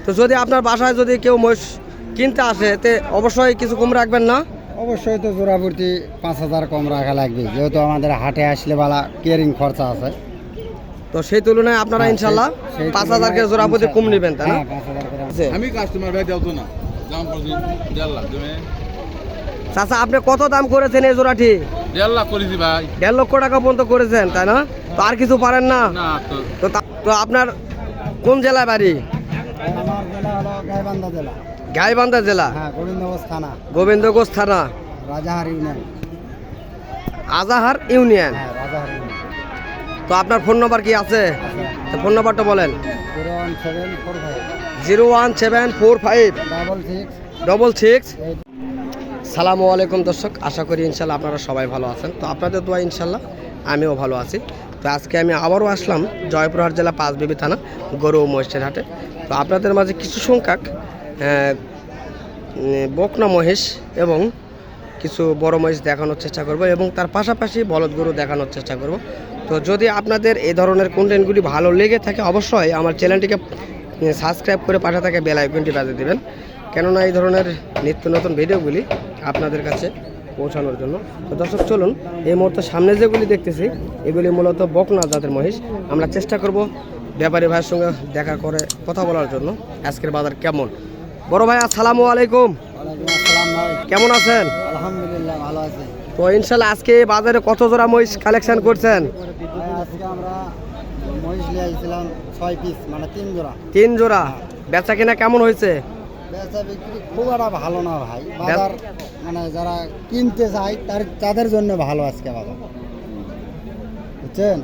তো যদি আপনার বাসায় যদি কেউ মহিষ কিনতে আসে তে অবশ্যই কিছু কম রাখবেন না? অবশ্যই তো জোড়া প্রতি 5,000 কম রাখা লাগবে, যেহেতু আমাদের হাটে আসলে বালা কেয়ারিং খরচা আছে। তো সেই তুলনায় আপনারা ইনশাল্লাহ 5,000 কে জোড়া প্রতি কম নেবেন, তাই না? 5,000 করে। আমি কাস্টমার ভাই দেও তো না, দাম পড়ছি 1.5 লাখ। তুমি চাচা আপনি কত দাম করেছেন এই জোড়াটি? 1.5 লাখ করেছি ভাই। 1.5 লক্ষ টাকা পর্যন্ত করেছেন, তাই না? তো আর কিছু পারেন না? না তো তো আপনার কোন জেলায় বাড়ি? আমার জেলা হলো গাইবান্ধা জেলা। গাইবান্ধা জেলা, হ্যাঁ, গোবিন্দগঞ্জ থানা, গোবিন্দগঞ্জ থানা, রাজাহার ইউনিয়ন। আজাহার ইউনিয়ন। হ্যাঁ, রাজাহার ইউনিয়ন। তো আপনার ফোন নাম্বার কি আছে? তো ফোন নাম্বারটা বলেন। 01745 01745 66 66। সালামু আলাইকুম দর্শক, আশা করি ইনশাল্লাহ আপনারা সবাই ভালো আছেন। তো আপনাদের দোয়া ইনশাল্লাহ আমিও ভালো আছি। তো আজকে আমি আবারও আসলাম জয়পুরহাট জেলা পাঁচবিবি থানা গরু ও মহিষের হাটে। তো আপনাদের মাঝে কিছু সংখ্যক বকনা মহিষ এবং কিছু বড় মহিষ দেখানোর চেষ্টা করব এবং তার পাশাপাশি বলদ গরু দেখানোর চেষ্টা করব। তো যদি আপনাদের এই ধরনের কন্টেন্টগুলি ভালো লেগে থাকে অবশ্যই আমার চ্যানেলটিকে সাবস্ক্রাইব করে পাশে থাকা বেল আইকনটি বাজিয়ে দেবেন, কেননা এই ধরনের নিত্য নতুন ভিডিওগুলি আপনাদের কাছে পৌঁছানোর জন্য। তো দর্শক চলুন, এই মুহূর্তে সামনে যেগুলি দেখতেছি এগুলি মূলত বকনা জাতের মহিষ। আমরা চেষ্টা করব ব্যাপারী ভাইয়ের সঙ্গে দেখা করে কথা বলার জন্য আজকের বাজার কেমন। বড় ভাই আসসালামু আলাইকুম। ওয়ালাইকুম আসসালাম ভাই। কেমন আছেন? আলহামদুলিল্লাহ ভালো আছি। তো ইনশাল্লাহ আজকে বাজারে কত জোড়া মহিষ কালেকশন করছেন? ভাই আজকে আমরা মহিষ নিয়ে আসছিলাম 6 পিস, মানে 3 জোড়া। 3 জোড়া। বেচা কিনা কেমন হয়েছে? বেচা বিক্রি খুব একটা ভালো না ভাই। বাজার মানে যারা কিনতে চায় তাদের জন্য ভালো আজকে বাজার, বুঝছেন?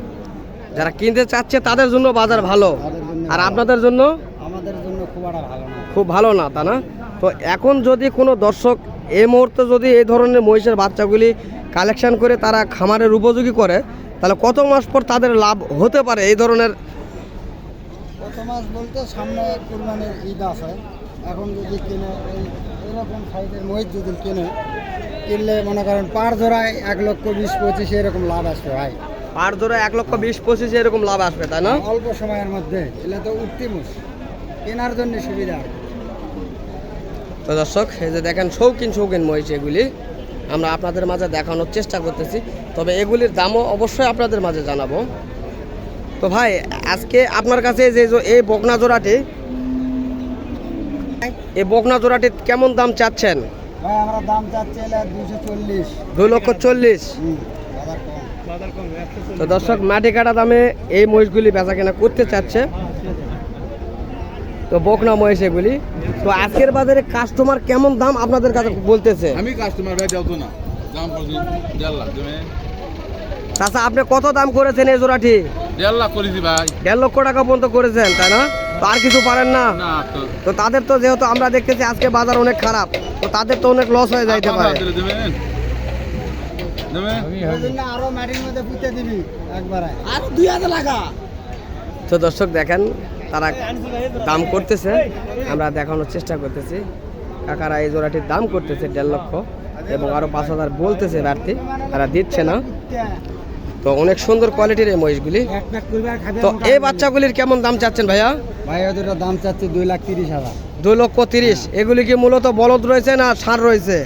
যারা কিনতে চাচ্ছে তাদের জন্য বাজার ভালো, তাদের জন্য আর ভালো। আপনাদের জন্য আমাদের জন্য খুব একটা ভালো না। খুব ভালো না, তা না? তো এখন যদি কোনো দর্শক এই মুহূর্তে যদি এই ধরনের মহিষের বাচ্চাগুলি কালেকশন করে তারা খামারের উপযোগী করে, তাহলে কত মাস পর তাদের লাভ হতে পারে এই ধরনের? কত মাস বলতে সামনে কুরবানির ঈদ আছে, এখন যদি কিনে এরকম সাইজের মহিষ যদি কিনলে মনে করেন পার জোড়ায় 1,20,25 এরকম লাভ আসবে ভাই। পার ধরে 1,20,25 এরকম লাভ আসবে, তাই না? অল্প সময়ের মধ্যে এগুলো তো উঠতি মুস কেনার জন্য সুবিধা। তো দর্শক এই যে দেখেন শৌখিন শৌখিন মহিষ, এগুলি আমরা আপনাদের মাঝে দেখানোর চেষ্টা করতেছি, তবে এগুলির দামও অবশ্যই আপনাদের মাঝে জানাবো। তো ভাই আজকে আপনার কাছে যে এই বকনা জোড়াটি, এই বকনা জোড়াটি কেমন দাম চাচ্ছেন? ভাই আমরা দাম চাচ্ছি 240। 2,40,000। বাজার কম। তো দর্শক মাটি কাটা দামে এই মহিষগুলি বেচা কেনা করতে চাচ্ছে, তো বকনা মহিষ এগুলি। তো আজকের বাজারে কাস্টমার কেমন দাম আপনাদের কাছে বলতেছে? আমি কাস্টমার ভাই দেও তো না, দাম পড়ছি 1.5 লাখ। তুমি চাচা আপনি কত দাম করেছেন এই জোড়াটি? 1.5 লাখ করেছি ভাই। 1.5 লক্ষ টাকা পর্যন্ত করেছেন, তাই না? তো আর কিছু পারেন না? না তো তো তাদের তো যেহেতু আমরা দেখতেছি আজকে বাজার অনেক খারাপ, তো তাদের তো অনেক লস হয়ে যাইতে পারে। দেবেন ওই জন্য আরো মাটির মধ্যে পুঁতে দিবি একবারে, আর 2,000 লাগা। তো দর্শক দেখেন তারা দাম করতেছে, আমরা দেখানোর চেষ্টা করতেছি। কাকারা এই জোড়াটির দাম করতেছে 1.5 লক্ষ এবং আরো 5,000 বলতেছে বাড়তি, তারা দিচ্ছে না। তো অনেক সুন্দর কোয়ালিটির এই মহিষগুলি। তো এই বাচ্চাগুলির কেমন দাম চাচ্ছেন ভাইয়া? ভাই ওদের দাম চাচ্ছি 2,30,000। 2,30,000। এগুলি কি মূলত বলদ রয়েছে না ষাঁড় রয়েছে?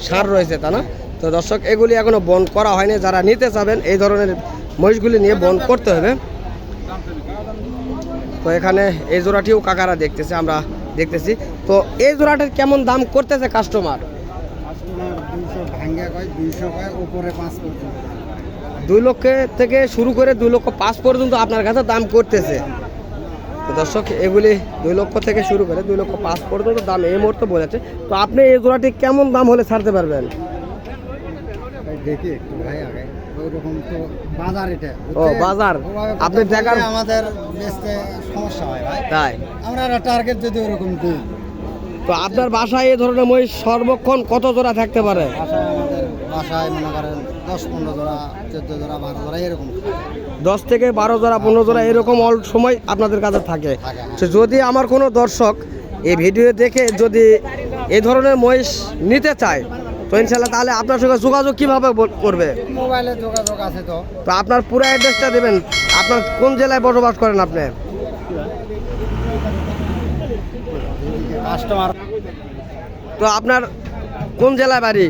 ষাঁড় রয়েছে, তা না? তো দর্শক এগুলি এখনো বন করা হয়নি, যারা নিতে চাবেন এই ধরনের মহিষগুলি নিয়ে বন করতে হবে। তো এখানে এই জোড়াটিও কাকারা দেখতেছে, আমরা দেখতেছি। তো এই জোড়াটার কেমন দাম করতেছে কাস্টমার? 200 ভাঙ্গা কয়, 200 কয়, উপরে 5 পর্যন্ত। 2 লক্ষ থেকে শুরু করে 2,05,000 পর্যন্ত আপনার কাছে দাম করতেছে। তো দর্শক এগুলি 2 লক্ষ থেকে শুরু করে 2,05,000 পর্যন্ত দাম এই মুহূর্তে বলেছে। তো আপনি এই জোড়াটি কেমন দাম হলে ছাড়তে পারবেন? দেখি একটু ভাই আগে ওইরকম তো বাজার এটা। ও বাজার আপনি দেখার আমাদের বেচতে সমস্যা হয় ভাই, তাই আমরা টার্গেট যদি ওরকম দিই। তো আপনার বাসায় এই ধরনের মহিষ সর্বক্ষণ কত জোড়া থাকতে পারে? আমাদের বাসায় মনে করেন 10-15 জোড়া, 14 জোড়া, 12 জোড়া এরকম। 10 থেকে 12 জোড়া, 15 জোড়া এরকম অল সময় আপনাদের কাছে থাকে। তো যদি আমার কোনো দর্শক এই ভিডিও দেখে যদি এই ধরনের মহিষ নিতে চায়, তো ইনশাল্লাহ তাহলে আপনার সঙ্গে যোগাযোগ কিভাবে করবে? মোবাইলে যোগাযোগ আছে। তো আপনার পুরো অ্যাড্রেসটা দেবেন। আপনার কোন জেলায় বসবাস করেন আপনি? কাস্টমার। তো আপনার কোন জেলায় বাড়ি?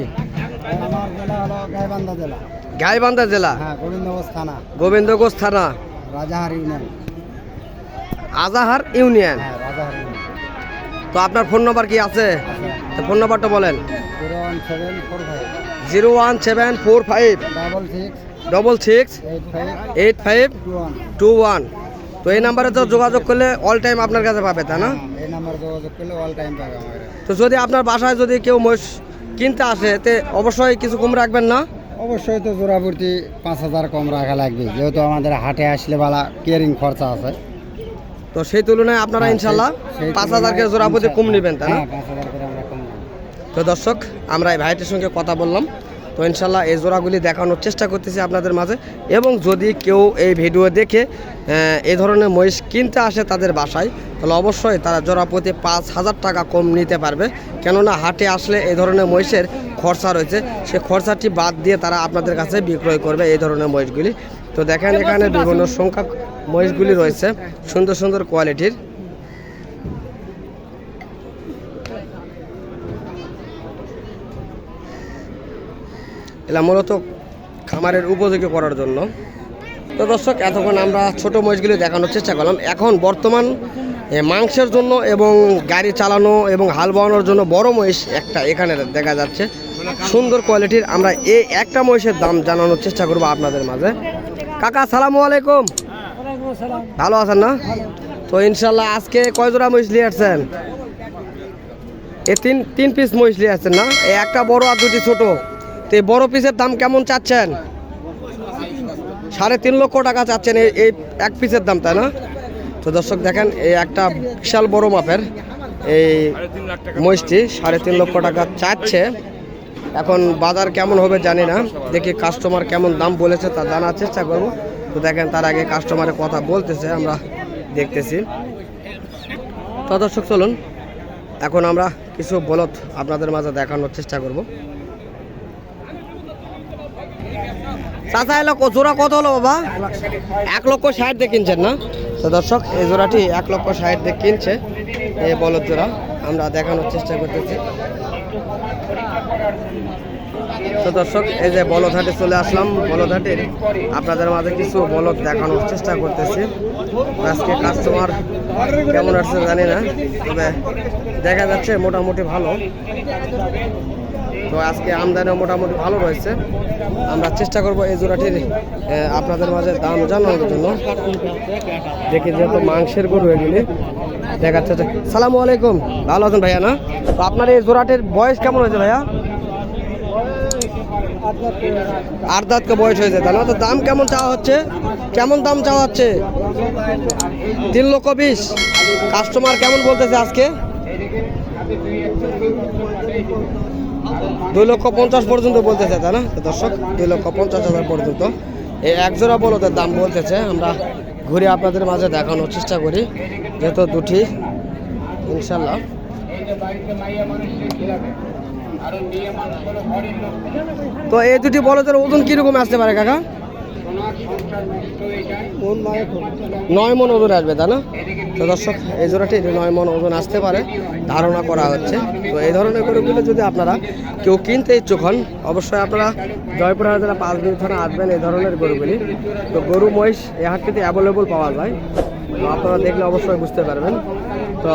আমার জেলা হলো গাইবান্ধা জেলা। গাইবান্ধা জেলা, হ্যাঁ, গোবিন্দগঞ্জ থানা, গোবিন্দগঞ্জ থানা, রাজাহার ইউনিয়ন। আজাহার ইউনিয়ন। হ্যাঁ, রাজাহার ইউনিয়ন। তো আপনার ফোন নাম্বার কি আছে? তো ফোন নাম্বারটা বলেন। 01745 01745 66 66 85 8521। তো এই নাম্বারে তো যোগাযোগ করলে অল টাইম আপনার কাছে পাবে, তাই না? এই নাম্বারে যোগাযোগ করলে অল টাইম পাবে আমার। তো যদি আপনার বাসায় যদি কেউ মহিষ কিনতে আসে তে অবশ্যই কিছু কম রাখবেন না? অবশ্যই তো জোড়াপতি 5000 কম রাখা লাগবে, যেহেতু আমাদের হাটে আসলে বালা কেয়ারিং খরচা আছে। তো সেই তুলনায় আপনারা ইনশাল্লাহ 5000 কে জোড়াপতি কম নেবেন, তাই না? 5000 করে আমরা কম নেব। তো দর্শক, আমরা এই ভাইটির সঙ্গে কথা বললাম। তো ইনশাল্লাহ এই জোড়াগুলি দেখানোর চেষ্টা করতেছি আপনাদের মাঝে। এবং যদি কেউ এই ভিডিও দেখে এই ধরনের মহিষ কিনতে আসে তাদের বাসায়, তাহলে অবশ্যই তারা জোড়াপতি 5000 টাকা কম নিতে পারবে। কেননা হাটে আসলে এই ধরনের মহিষের খরচা রয়েছে, সে খরচাটি বাদ দিয়ে তারা আপনাদের কাছে বিক্রয় করবে এই ধরনের মহিষগুলি। তো দেখেন এখানে বিভিন্ন সংখ্যক মহিষগুলি রয়েছে, সুন্দর সুন্দর কোয়ালিটির। এলা মূলত খামারের উপযোগী করার জন্য। তো দর্শক, এতক্ষণ আমরা ছোট মহিষগুলি দেখানোর চেষ্টা করলাম। এখন বর্তমান মাংসের জন্য এবং গাড়ি চালানো এবং হাল বানানোর জন্য বড় মহিষ একটা এখানে দেখা যাচ্ছে, সুন্দর কোয়ালিটির। আমরা এই একটা মহিষের দাম জানানোর চেষ্টা করব আপনাদের মাঝে। কাকা, আসসালামু আলাইকুম। ভালো আছেন না? তো ইনশাল্লাহ আজকে কয় জোড়া মহিষ নিয়ে আসছেন? এই তিন পিস মহিষ নিয়ে আসছেন না? এই একটা বড় আর দুটি ছোট। তো এই বড় পিসের দাম কেমন চাচ্ছেন? 3.5 লক্ষ টাকা চাচ্ছেন এই এক পিসের দাম, তাই না? তো দর্শক দেখেন, এই একটা বিশাল বড় মাপের এই মহিষটি 3.5 লক্ষ টাকা চাচ্ছে। এখন বাজার কেমন হবে জানি না, দেখি কাস্টমার কেমন দাম বলেছে তা জানার চেষ্টা করব। তো দেখেন, তার আগে কাস্টমারের কথা বলতেছে, আমরা দেখতেছি। তো দর্শক চলুন, এখন আমরা কিছু বলদ আপনাদের মাঝে দেখানোর চেষ্টা করব। চাচা, এলো জোড়া কত হলো বাবা? 1,60,000 দিয়ে কিনছেন না? তো দর্শক, এই জোড়াটি 1,60,000 দিয়ে কিনছে এই বলদ জোড়া, আমরা দেখানোর চেষ্টা করতেছি। তো দর্শক, এই যে বলদহাটে চলে আসলাম, বলদহাটের আপনাদের মাঝে কিছু বলদ দেখানোর চেষ্টা করতেছি। আজকে কাস্টমার কেমন আসছে জানি না, তবে দেখা যাচ্ছে মোটামুটি ভালো। তো আজকে আমদানিও মোটামুটি ভালো রয়েছে। আমরা চেষ্টা করব এই জোড়াটির আপনাদের মাঝে দাম জানানোর জন্য। দেখি যেহেতু মাংসের গরু এগুলি দেখাচ্ছে। সালামু আলাইকুম, ভালো আছেন ভাইয়া না? তো আপনার এই জোড়াটির বয়স কেমন হয়েছে ভাইয়া? 8 দাঁতকে বয়স হয়েছে, তাই না? তো দাম কেমন চাওয়া হচ্ছে? কেমন দাম চাওয়া হচ্ছে? 3,20,000। কাস্টমার কেমন বলতেছে আজকে? 2,50,000 পর্যন্ত বলতেছে, তাই না? তো দর্শক, 2,50,000 পর্যন্ত এই এক জোড়া বলদের দাম বলতেছে। আমরা ঘুরে আপনাদের মাঝে দেখানোর চেষ্টা করি, যেহেতু দুটি ইনশাল্লাহ। তো এই দুটি বলদের ওজন কিরকম আসতে পারে কাকা? 9 মণ ওজন আসবে, তাই না? তো দর্শক, এই জোড়াটি 9 মণ ওজন আসতে পারে ধারণা করা হচ্ছে। তো এই ধরনের গরুগুলো যদি আপনারা কেউ কিনতে ইচ্ছুক হন, অবশ্যই আপনারা জয়পুরহাট জেলা 5 মিনিট থানা আসবেন এই ধরনের গরুগুলি। তো গরু মহিষ এই হাটটিতে অ্যাভেলেবল পাওয়া যায়, তো আপনারা দেখলে অবশ্যই বুঝতে পারবেন। তো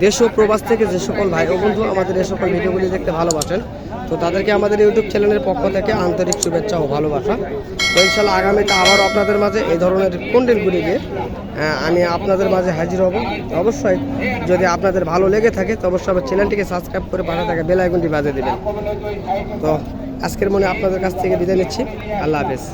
দেশ ও প্রবাস থেকে যে সকল ভাই ও বন্ধু আমাদের এই সকল ভিডিওগুলি দেখতে ভালোবাসেন, তো তাদেরকে আমাদের ইউটিউব চ্যানেলের পক্ষ থেকে আন্তরিক শুভেচ্ছা ও ভালোবাসা। তো ইনশাল্লাহ আগামীতে আবারও আপনাদের মাঝে এই ধরনের কন্টেন্টগুলিকে আমি আপনাদের মাঝে হাজির হব। অবশ্যই যদি আপনাদের ভালো লেগে থাকে তো অবশ্যই আমার চ্যানেলটিকে সাবস্ক্রাইব করে পাশে থাকা বেল আইকনটি বাজিয়ে দেবেন। তো আজকের মনে আপনাদের কাছ থেকে বিদায় নিচ্ছি। আল্লাহ হাফেজ।